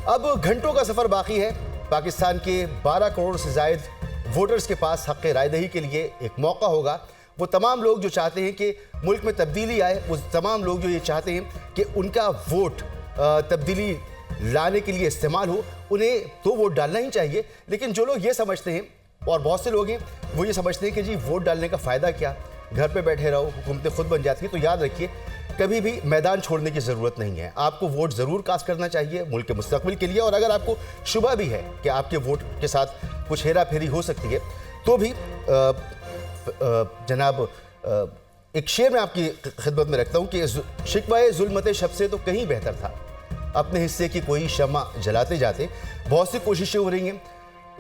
अब घंटों का सफर बाकी है। पाकिस्तान के 12 करोड़ से जायद वोटर्स के पास हक़ रायदही के लिए एक मौका होगा। वो तमाम लोग जो चाहते हैं कि मुल्क में तब्दीली आए, वो तमाम लोग जो ये चाहते हैं कि उनका वोट तब्दीली लाने के लिए इस्तेमाल हो, उन्हें तो वोट डालना ही चाहिए। लेकिन जो लोग ये समझते हैं, और बहुत से लोग हैं वो ये समझते हैं कि जी वोट डालने का फ़ायदा क्या, घर पे बैठे रहो, हुकूमतें खुद बन जाती हैं। तो याद रखिए, कभी भी मैदान छोड़ने की ज़रूरत नहीं है। आपको वोट ज़रूर कास्ट करना चाहिए मुल्क के मुस्तक़बिल के लिए। और अगर आपको शुबा भी है कि आपके वोट के साथ कुछ हेरा फेरी हो सकती है, तो भी जनाब एक शेर मैं आपकी खिदमत में रखता हूँ कि शिकवाए जुल्मत शब से तो कहीं बेहतर था अपने हिस्से की कोई शम्मा जलाते जाते। बहुत सी कोशिशें हो रही हैं,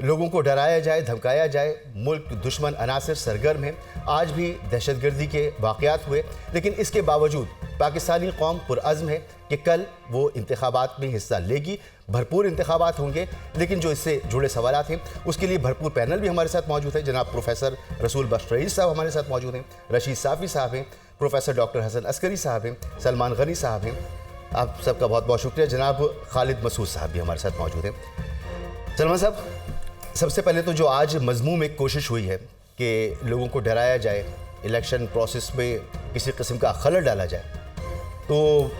लोगों को डराया जाए, धमकाया जाए। मुल्क दुश्मन अनासर सरगर्म हैं। आज भी दहशतगर्दी के वाक़यात हुए, लेकिन इसके बावजूद पाकिस्तानी कौम पुरअज़्म है कि कल वो इंतखाबात में हिस्सा लेगी। भरपूर इंतखाबात होंगे, लेकिन जो इससे जुड़े सवालात हैं उसके लिए भरपूर पैनल भी हमारे साथ मौजूद है। जनाब प्रोफेसर रसूल बख्श रईस साहब हमारे साथ मौजूद हैं, रशीद साफ़ी साहब हैं, प्रोफेसर डॉक्टर हसन अस्करी साहब हैं, सलमान गनी साहब हैं। आप सबका बहुत बहुत शुक्रिया। जनाब खालिद मसूद साहब भी हमारे साथ मौजूद हैं। सलमान साहब, सबसे पहले तो जो आज मज़मूम एक कोशिश हुई है कि लोगों को डराया जाए, इलेक्शन प्रोसेस में किसी किस्म का खलल डाला जाए, तो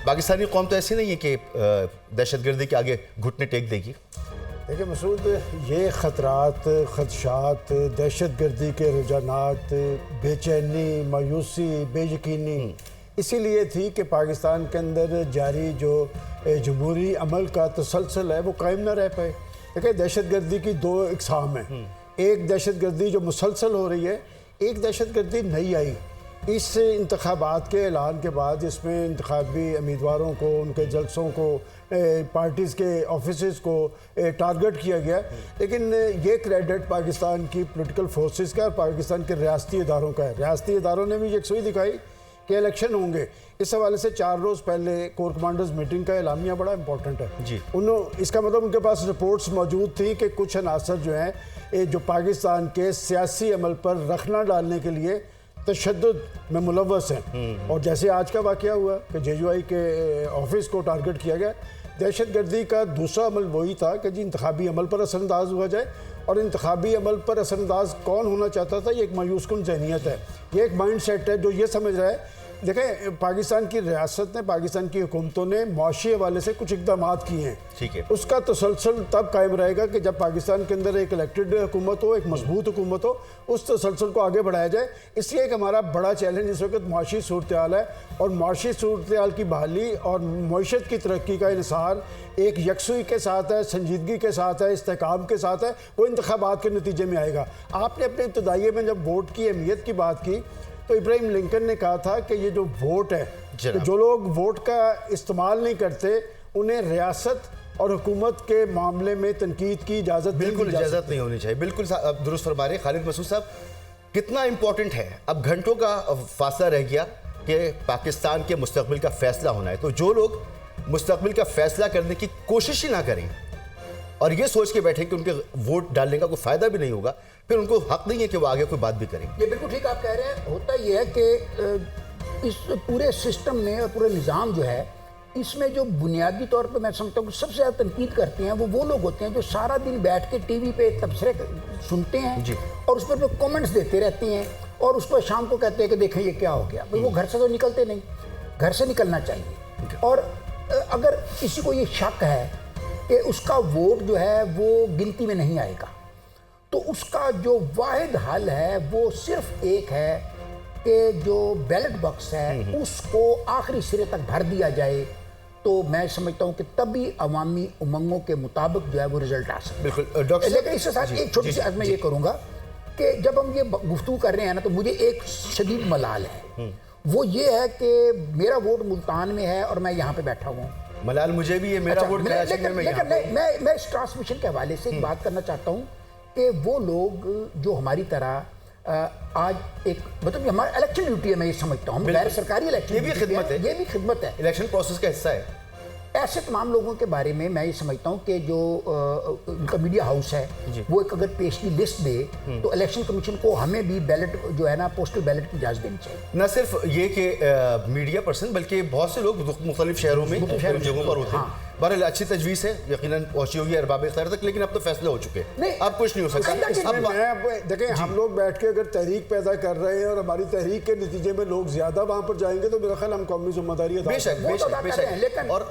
पाकिस्तानी कौम तो ऐसी नहीं है कि दहशतगर्दी के आगे घुटने टेक देगी। देखिए मसूद, ये ख़तरात, खदशात, दहशतगर्दी के रुझानात, बेचैनी, मायूसी, बेयकीनी इसीलिए थी कि पाकिस्तान के अंदर जारी जो जमहूरी अमल का तसलसल है वो कायम ना रह पाए। देखिए, दहशतगर्दी की दो इकसाम हैं। एक दहशतगर्दी जो मुसलसल हो रही है, एक दहशतगर्दी नई आई इस इंतखाबात के ऐलान के बाद, जिसमें इंतखाबी उम्मीदवारों को, उनके जलसों को, पार्टीज़ के ऑफिसेज़ को टारगेट किया गया। लेकिन ये क्रेडिट पाकिस्तान की पॉलिटिकल फोर्सेस का और पाकिस्तान के रियासती इदारों का है। रियासती इदारों ने भी यकसुई दिखाई कि इलेक्शन होंगे। इस हवाले से 4 रोज़ पहले कोर कमांडर्स मीटिंग का एलामिया बड़ा इंपॉर्टेंट है जी। इसका मतलब उनके पास रिपोर्ट्स मौजूद थी कि कुछ अनासर जो हैं जो पाकिस्तान के सियासी अमल पर रखना डालने के लिए तशद्दुद में मुलव्वस हैं। और जैसे आज का वाक़या हुआ कि JUI के ऑफिस को टारगेट किया गया, दहशतगर्दी का दूसरा अमल वही था कि जी इंतखाबी अमल पर असरअंदाज हुआ जाए। और इंतखाबी अमल पर असरअंदाज कौन होना चाहता था? ये एक मायूस कुन ज़हनियत है, ये एक माइंड सेट है जो ये समझ रहा है। देखें, पाकिस्तान की रियासत ने, पाकिस्तान की हुकूमतों ने मुआशी हवाले से कुछ इक़दाम किए हैं, ठीक है। उसका तसलसल तब कायम रहेगा कि जब पाकिस्तान के अंदर एक इलेक्टेड हुकूमत हो, एक मजबूत हुकूमत हो, उस तसलसल को आगे बढ़ाया जाए। इसलिए एक हमारा बड़ा चैलेंज इस वक्त मुआशी सूरत-ए-हाल है। और मुआशी सूरत-ए-हाल की बहाली और मईशत की तरक्की का इन्हिसार एक यकसुई के साथ है, संजीदगी के साथ है, इस्तेकाम के साथ है। वो इंतखाबात के नतीजे में आएगा। आपने अपने इब्तदाइये में जब वोट की अहमियत की बात की, तो इब्राहिम लिंकन ने कहा था कि ये जो वोट है, तो जो लोग वोट का इस्तेमाल नहीं करते उन्हें रियासत और हुकूमत के मामले में तनकीद की इजाज़त बिल्कुल इजाज़त नहीं होनी चाहिए। बिल्कुल दुरुस्त फरमा रहे खालिद मसूद साहब। कितना इम्पोर्टेंट है, अब घंटों का फासला रह गया कि पाकिस्तान के मुस्तकबिल का फैसला होना है। तो जो लोग मुस्तकबिल का फैसला करने की कोशिश ही ना करें और ये सोच के बैठे कि उनके वोट डालने का कोई फ़ायदा भी नहीं होगा, फिर उनको हक नहीं है कि वो आगे कोई बात भी करें। ये बिल्कुल ठीक आप कह रहे हैं। होता ये है कि इस पूरे सिस्टम में और पूरे निज़ाम जो है, इसमें जो बुनियादी तौर पे मैं समझता हूँ कि सबसे ज़्यादा तनकीद करते हैं वो लोग होते हैं जो सारा दिन बैठ के टीवी पे तबसरे सुनते हैं जी, और उस पर कमेंट्स देते रहते हैं, और उस पर शाम को कहते हैं कि देखें ये क्या हो गया। भाई वो घर से तो निकलते नहीं, घर से निकलना चाहिए। और अगर किसी को ये शक है कि उसका वोट जो है वो गिनती में नहीं आएगा, तो उसका जो वाहिद हल है वो सिर्फ एक है कि जो बैलेट बॉक्स है उसको आखिरी सिरे तक भर दिया जाए। तो मैं समझता हूँ कि तभी अवामी उमंगों के मुताबिक जो है वो रिजल्ट आ सकता है। बिल्कुल डॉक्टर, लेकिन इसके साथ एक छोटी सी अर्ज मैं ये करूँगा कि जब हम ये गुफ्तगू कर रहे हैं ना, तो मुझे एक शदीद मलाल है। वो ये है कि मेरा वोट मुल्तान में है और मैं यहाँ पे बैठा हुआ हूँ। मलाल मुझे भी है, मेरा वोट कराची में। लेकिन मैं इस ट्रांसमिशन के हवाले से एक बात करना चाहता हूँ कि वो लोग जो हमारी तरह आज एक मतलब हमारा इलेक्शन ड्यूटी है, मैं ये समझता हूँ, गैर सरकारी इलेक्शन, ये भी खिदमत है, ये भी खिदमत है, इलेक्शन प्रोसेस का हिस्सा है। ऐसे तमाम लोगों के बारे में मैं ये समझता हूँ कि जो उनका मीडिया हाउस है वो एक अगर पेशगी लिस्ट दे तो इलेक्शन कमीशन को हमें भी बैलेट जो है ना, पोस्टल बैलेट की इजाज़त देनी चाहिए। न सिर्फ ये कि मीडिया पर्सन, बल्कि बहुत से लोग मुख्तलिफ शहरों में जगहों पर होते हैं, बहरहाल अच्छी तजवीज़ है, यकीनन पहुंची होगी अरबाब इख्तियार तक, लेकिन अब तो फैसले हो चुके नहीं, हैं, अब कुछ नहीं हो सकता। देखें, हम लोग बैठ के अगर तहरीक पैदा कर रहे हैं और हमारी तहरीक के नतीजे में लोग ज्यादा वहां पर जाएंगे तो मेरा ख्याल हम कौमी जिम्मेदारी अदा बेशक वो तो बेशक अदा कर रहे हैं, बेशक। लेकिन और